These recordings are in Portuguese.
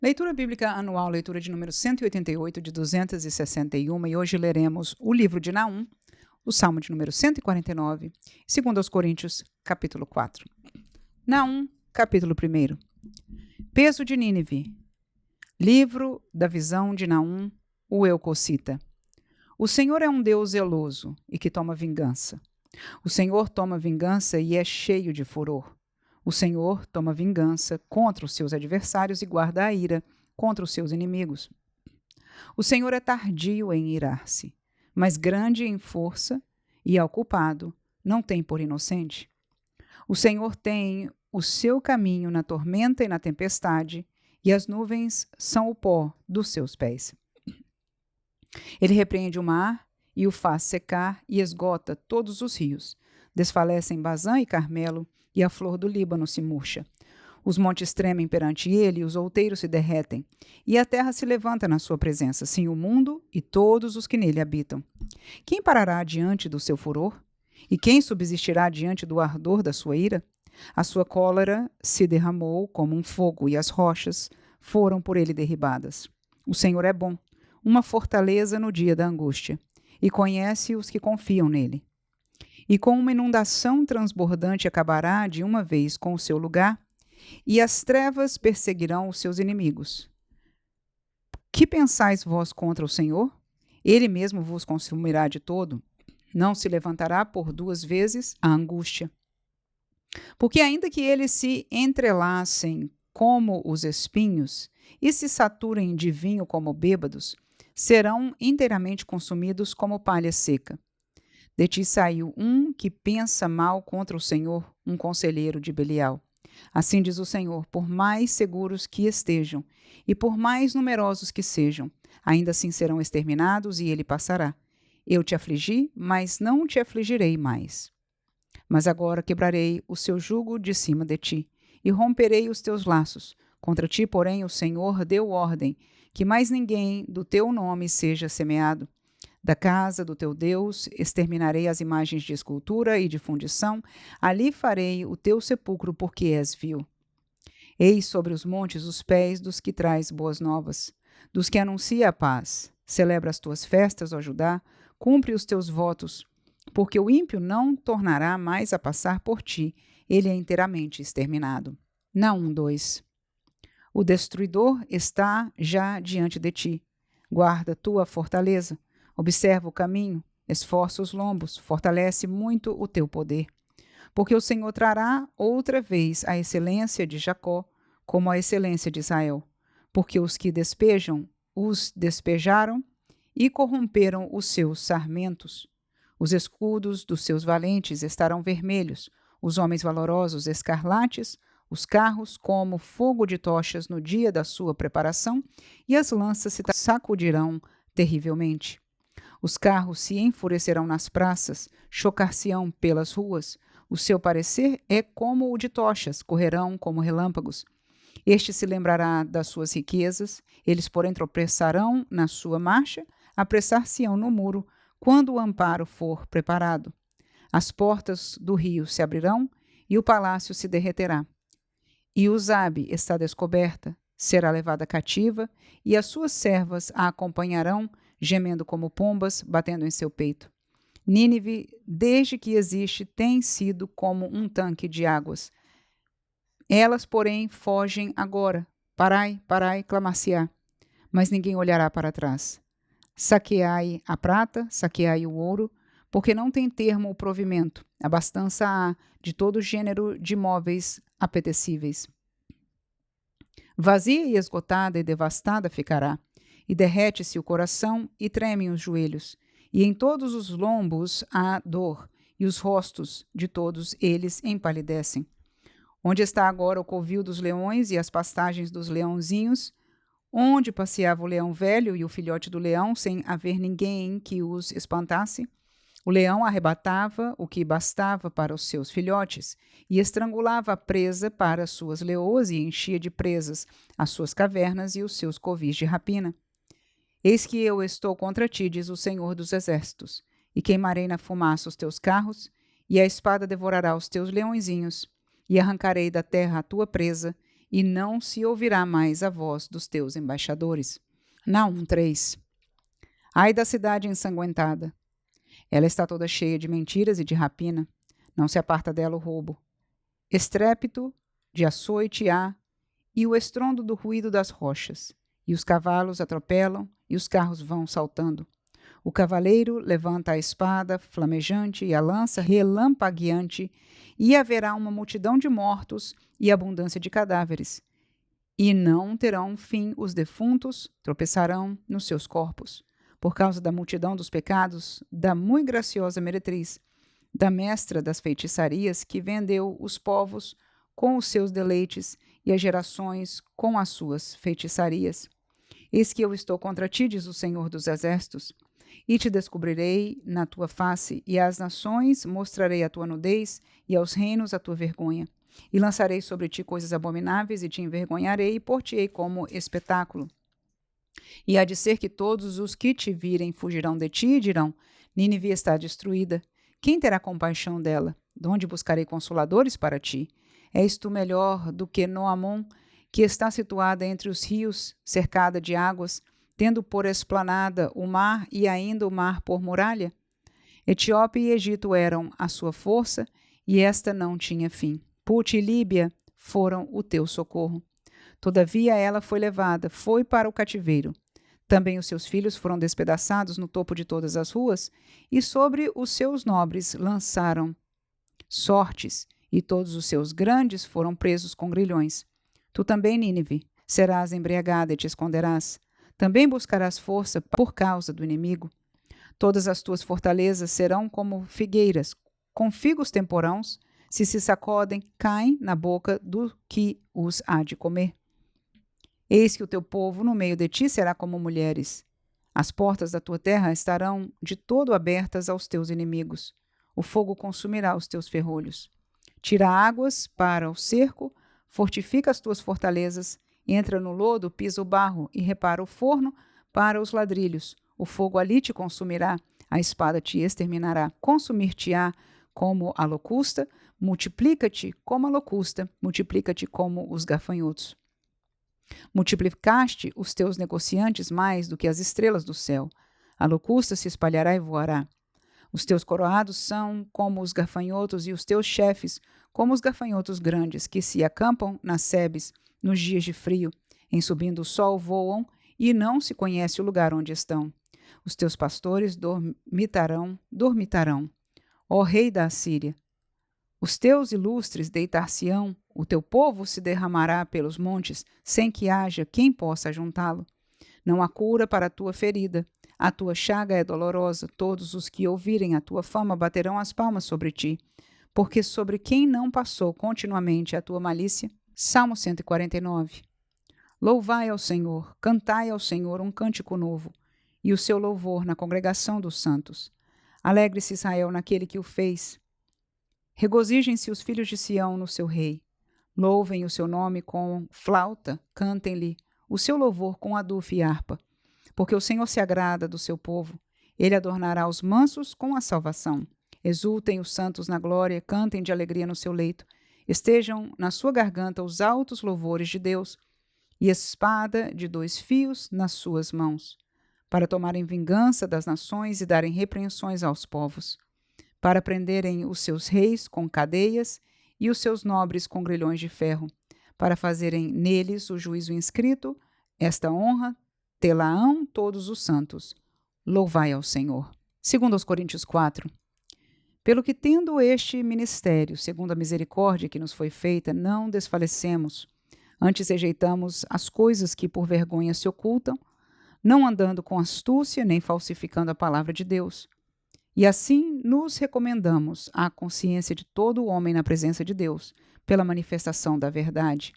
Leitura Bíblica Anual, leitura de número 188 de 261, e hoje leremos o livro de Naum, o Salmo de número 149, segundo aos Coríntios, capítulo 4. Naum, capítulo 1. Peso de Nínive. Livro da visão de Naum, o Eucocita. O Senhor é um Deus zeloso e que toma vingança. O Senhor toma vingança e é cheio de furor. O Senhor toma vingança contra os seus adversários e guarda a ira contra os seus inimigos. O Senhor é tardio em irar-se, mas grande em força, e ao culpado não tem por inocente. O Senhor tem o seu caminho na tormenta e na tempestade, e as nuvens são o pó dos seus pés. Ele repreende o mar e o faz secar e esgota todos os rios. Desfalecem Bazã e Carmelo, e a flor do Líbano se murcha. Os montes tremem perante ele, e os outeiros se derretem, e a terra se levanta na sua presença, sim, o mundo e todos os que nele habitam. Quem parará diante do seu furor? E quem subsistirá diante do ardor da sua ira? A sua cólera se derramou como um fogo, e as rochas foram por ele derribadas. O Senhor é bom, uma fortaleza no dia da angústia, e conhece os que confiam nele. E com uma inundação transbordante acabará de uma vez com o seu lugar, e as trevas perseguirão os seus inimigos. Que pensais vós contra o Senhor? Ele mesmo vos consumirá de todo. Não se levantará por duas vezes a angústia. Porque ainda que eles se entrelacem como os espinhos e se saturem de vinho como bêbados, serão inteiramente consumidos como palha seca. De ti saiu um que pensa mal contra o Senhor, um conselheiro de Belial. Assim diz o Senhor: por mais seguros que estejam, e por mais numerosos que sejam, ainda assim serão exterminados, e ele passará. Eu te afligi, mas não te afligirei mais. Mas agora quebrarei o seu jugo de cima de ti, e romperei os teus laços. Contra ti, porém, o Senhor deu ordem, que mais ninguém do teu nome seja semeado. Da casa do teu Deus exterminarei as imagens de escultura e de fundição, ali farei o teu sepulcro, porque és vil. Eis sobre os montes os pés dos que traz boas novas, dos que anuncia a paz. Celebra as tuas festas, ó Judá, cumpre os teus votos, porque o ímpio não tornará mais a passar por ti, ele é inteiramente exterminado. Naum 2. O destruidor está já diante de ti. Guarda tua fortaleza. Observa o caminho, esforça os lombos, fortalece muito o teu poder. Porque o Senhor trará outra vez a excelência de Jacó, como a excelência de Israel. Porque os que despejam, os despejaram e corromperam os seus sarmentos. Os escudos dos seus valentes estarão vermelhos, os homens valorosos escarlates, os carros como fogo de tochas no dia da sua preparação, e as lanças se sacudirão terrivelmente. Os carros se enfurecerão nas praças, chocar-se-ão pelas ruas. O seu parecer é como o de tochas, correrão como relâmpagos. Este se lembrará das suas riquezas, eles, porém, tropeçarão na sua marcha, apressar-se-ão no muro, quando o amparo for preparado. As portas do rio se abrirão, e o palácio se derreterá. E Uzabe está descoberta, será levada cativa, e as suas servas a acompanharão, gemendo como pombas, batendo em seu peito. Nínive, desde que existe, tem sido como um tanque de águas. Elas, porém, fogem agora. Parai, parai, clamar-se-á. Mas ninguém olhará para trás. Saqueai a prata, saqueai o ouro, porque não tem termo o provimento. Abastança há de todo gênero de móveis apetecíveis. Vazia e esgotada e devastada ficará. E derrete-se o coração e tremem os joelhos, e em todos os lombos há dor, e os rostos de todos eles empalidecem. Onde está agora o covil dos leões e as pastagens dos leãozinhos? Onde passeava o leão velho e o filhote do leão, sem haver ninguém que os espantasse? O leão arrebatava o que bastava para os seus filhotes, e estrangulava a presa para as suas leoas, e enchia de presas as suas cavernas e os seus covis de rapina. Eis que eu estou contra ti, diz o Senhor dos Exércitos, e queimarei na fumaça os teus carros, e a espada devorará os teus leõezinhos, e arrancarei da terra a tua presa, e não se ouvirá mais a voz dos teus embaixadores. Naum 3. Ai da cidade ensanguentada! Ela está toda cheia de mentiras e de rapina. Não se aparta dela o roubo. Estrépito de açoite há, e o estrondo do ruído das rochas. E os cavalos atropelam, e os carros vão saltando. O cavaleiro levanta a espada flamejante e a lança relampagueante, e haverá uma multidão de mortos e abundância de cadáveres. E não terão fim os defuntos, tropeçarão nos seus corpos, por causa da multidão dos pecados, da muito graciosa meretriz, da mestra das feitiçarias que vendeu os povos com os seus deleites e as gerações com as suas feitiçarias. Eis que eu estou contra ti, diz o Senhor dos Exércitos, e te descobrirei na tua face, e às nações mostrarei a tua nudez, e aos reinos a tua vergonha. E lançarei sobre ti coisas abomináveis, e te envergonharei, e por-te-ei como espetáculo. E há de ser que todos os que te virem fugirão de ti e dirão: Nínive está destruída. Quem terá compaixão dela? De onde buscarei consoladores para ti? És tu melhor do que Noamon, que está situada entre os rios, cercada de águas, tendo por esplanada o mar e ainda o mar por muralha? Etiópia e Egito eram a sua força, e esta não tinha fim. Put e Líbia foram o teu socorro. Todavia ela foi levada, foi para o cativeiro. Também os seus filhos foram despedaçados no topo de todas as ruas, e sobre os seus nobres lançaram sortes, e todos os seus grandes foram presos com grilhões. Tu também, Nínive, serás embriagada e te esconderás. Também buscarás força por causa do inimigo. Todas as tuas fortalezas serão como figueiras, com figos temporãos, se sacodem, caem na boca do que os há de comer. Eis que o teu povo no meio de ti será como mulheres. As portas da tua terra estarão de todo abertas aos teus inimigos. O fogo consumirá os teus ferrolhos. Tira águas para o cerco, fortifica as tuas fortalezas, entra no lodo, pisa o barro e repara o forno para os ladrilhos. O fogo ali te consumirá, a espada te exterminará. Consumir-te-á como a locusta, multiplica-te como a locusta, multiplica-te como os gafanhotos. Multiplicaste os teus negociantes mais do que as estrelas do céu. A locusta se espalhará e voará. Os teus coroados são como os gafanhotos e os teus chefes como os gafanhotos grandes que se acampam nas sebes nos dias de frio. Em subindo o sol voam e não se conhece o lugar onde estão. Os teus pastores dormitarão. Ó rei da Assíria, os teus ilustres deitar-se-ão, o teu povo se derramará pelos montes, sem que haja quem possa juntá-lo. Não há cura para a tua ferida, a tua chaga é dolorosa, todos os que ouvirem a tua fama baterão as palmas sobre ti, porque sobre quem não passou continuamente a tua malícia? Salmo 149. Louvai ao Senhor, cantai ao Senhor um cântico novo, e o seu louvor na congregação dos santos. Alegre-se Israel naquele que o fez. Regozijem-se os filhos de Sião no seu rei. Louvem o seu nome com flauta, cantem-lhe o seu louvor com adufo e harpa. Porque o Senhor se agrada do seu povo. Ele adornará os mansos com a salvação. Exultem os santos na glória, cantem de alegria no seu leito. Estejam na sua garganta os altos louvores de Deus, e espada de 2 fios nas suas mãos, para tomarem vingança das nações e darem repreensões aos povos, para prenderem os seus reis com cadeias e os seus nobres com grilhões de ferro, para fazerem neles o juízo inscrito. Esta honra tê-la-ão todos os santos. Louvai ao Senhor. Segundo aos Coríntios 4. Pelo que, tendo este ministério, segundo a misericórdia que nos foi feita, não desfalecemos. Antes rejeitamos as coisas que por vergonha se ocultam, não andando com astúcia, nem falsificando a palavra de Deus. E assim nos recomendamos à consciência de todo o homem na presença de Deus, pela manifestação da verdade.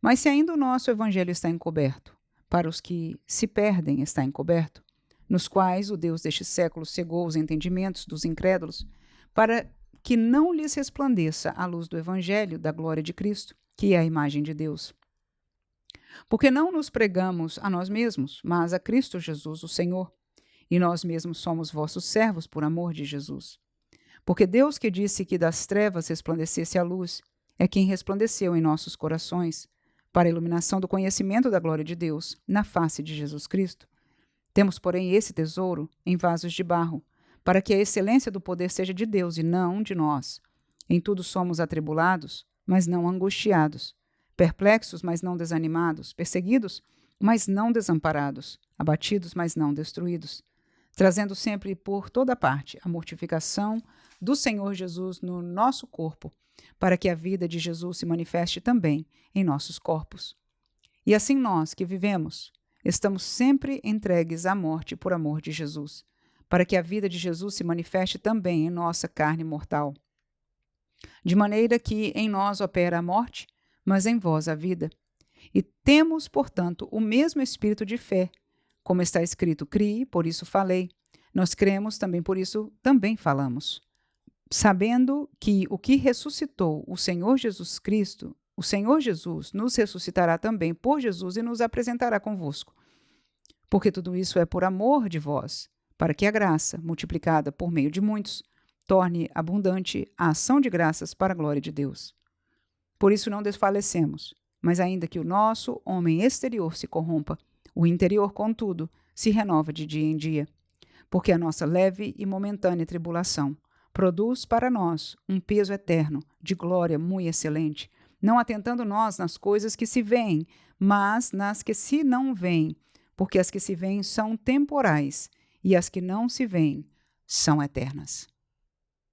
Mas se ainda o nosso evangelho está encoberto, para os que se perdem está encoberto, nos quais o Deus deste século cegou os entendimentos dos incrédulos, para que não lhes resplandeça a luz do evangelho da glória de Cristo, que é a imagem de Deus. Porque não nos pregamos a nós mesmos, mas a Cristo Jesus, o Senhor, e nós mesmos somos vossos servos por amor de Jesus. Porque Deus, que disse que das trevas resplandecesse a luz, é quem resplandeceu em nossos corações, para a iluminação do conhecimento da glória de Deus na face de Jesus Cristo. Temos, porém, esse tesouro em vasos de barro, para que a excelência do poder seja de Deus e não de nós. Em tudo somos atribulados, mas não angustiados, perplexos, mas não desanimados, perseguidos, mas não desamparados, abatidos, mas não destruídos, trazendo sempre por toda parte a mortificação do Senhor Jesus no nosso corpo, para que a vida de Jesus se manifeste também em nossos corpos. E assim nós que vivemos, estamos sempre entregues à morte por amor de Jesus, para que a vida de Jesus se manifeste também em nossa carne mortal. De maneira que em nós opera a morte, mas em vós a vida. E temos, portanto, o mesmo espírito de fé. Como está escrito, criei, por isso falei. Nós cremos também, por isso também falamos. Sabendo que o que ressuscitou o Senhor Jesus Cristo, o Senhor Jesus nos ressuscitará também por Jesus e nos apresentará convosco. Porque tudo isso é por amor de vós, para que a graça, multiplicada por meio de muitos, torne abundante a ação de graças para a glória de Deus. Por isso não desfalecemos, mas ainda que o nosso homem exterior se corrompa, o interior, contudo, se renova de dia em dia. Porque a nossa leve e momentânea tribulação produz para nós um peso eterno, de glória muito excelente, não atentando nós nas coisas que se veem, mas nas que se não veem, porque as que se veem são temporais, e as que não se veem são eternas.